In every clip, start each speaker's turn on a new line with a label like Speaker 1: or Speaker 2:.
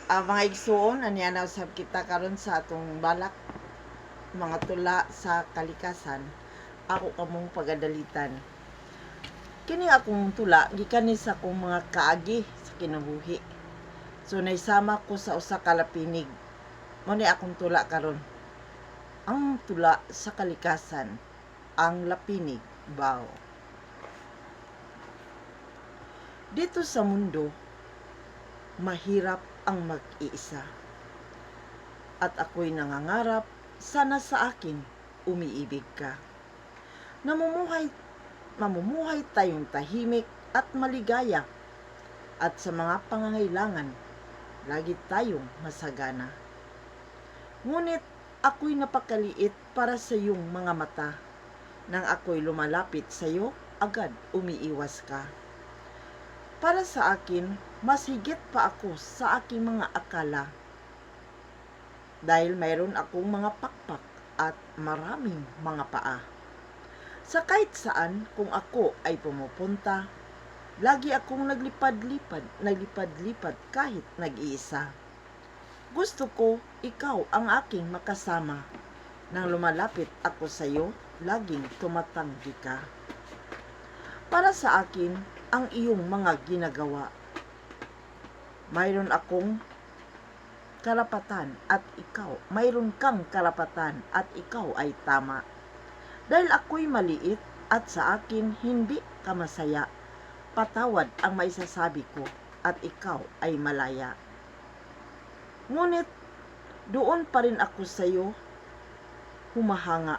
Speaker 1: Mga igsoon, aniya na usab kita karon sa atong balak mga tula sa kalikasan. Ako kamong pagadalitan. Kini akong tula gikan ni sa akong mga kaagi sa kinabuhi. So naisama ko sa usa ka lapinig. Mao ni akong tula karon. Ang tula sa kalikasan, ang lapinig bao. Dito sa mundo, mahirap ang mag-iisa. At ako'y nangangarap, sana sa akin umiibig ka. Mamumuhay tayong tahimik at maligaya. At sa mga pangangailangan, lagi tayong masagana. Ngunit ako'y napakaliit para sa iyong mga mata. Nang ako'y lumalapit sa iyo, agad umiiwas ka. Para sa akin, mas higit pa ako sa aking mga akala. Dahil mayroon akong mga pakpak at maraming mga paa. Sa kahit saan kung ako ay pumupunta, lagi akong naglipad-lipad kahit nag-iisa. Gusto ko ikaw ang aking makasama. Nang lumalapit ako sa iyo, laging tumatanggi ka. Para sa akin, ang iyong mga ginagawa. Mayroon akong karapatan at mayroon kang karapatan at ikaw ay tama. Dahil ako'y maliit at sa akin hindi ka masaya, patawad ang maisasabi ko at ikaw ay malaya. Ngunit doon pa rin ako sa iyo humahanga,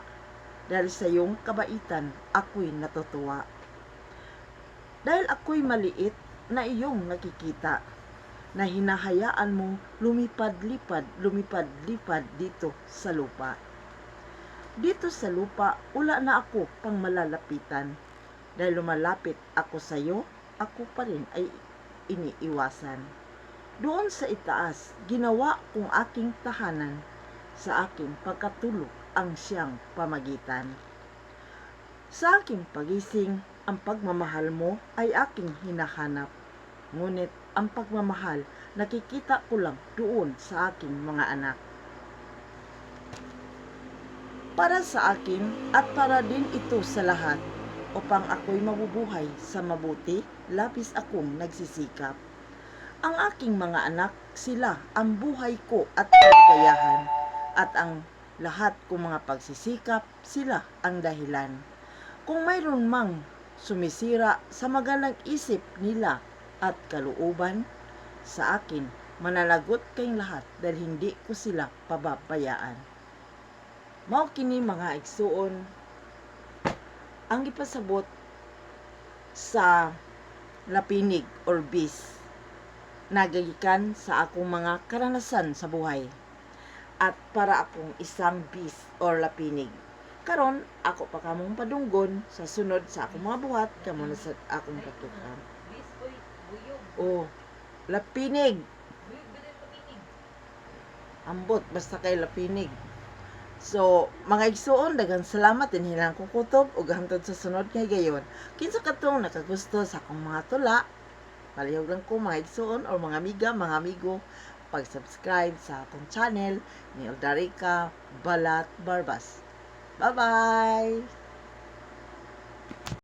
Speaker 1: dahil sa iyong kabaitan ako'y natutuwa. Dahil ako'y maliit na iyong nakikita, na hinahayaan mo lumipad-lipad dito sa lupa. Dito sa lupa, wala na ako pang malalapitan. Dahil lumalapit ako sa iyo, ako pa rin ay iniiwasan. Doon sa itaas, ginawa kong aking tahanan, sa aking pagkatulog ang siyang pamagitan. Sa aking pagising, ang pagmamahal mo ay aking hinahanap. Ngunit ang pagmamahal, nakikita ko lang doon sa aking mga anak. Para sa akin at para din ito sa lahat, upang ako'y mabubuhay sa mabuti, labis akong nagsisikap. Ang aking mga anak, sila ang buhay ko at kaligayahan, at ang lahat kong mga pagsisikap, sila ang dahilan. Kung mayroon mang sumisira sa magandang isip nila at kalooban, sa akin mananagot kayong lahat dahil hindi ko sila pababayaan. Mao kini mga igsuon ang ipasabot sa lapinig or bis, nagagikan sa akong mga karanasan sa buhay at para akong isang bis or lapinig. Karon ako pa kamong padunggon sa sunod sa akong mga buhat, kamo na sa akong katukang. Lapinig. Ambot basta kay lapinig. So, mga igsuon, daghang salamat din hilang kong kutob ug hangtod sa sunod kay gayon. Kinsa katong nakagusto sa akong mga tula, palihog lang ko mga igsuon or mga amiga, mga amigo, pag-subscribe sa akong channel ni Eldarica Balat Barbas. Bye-bye!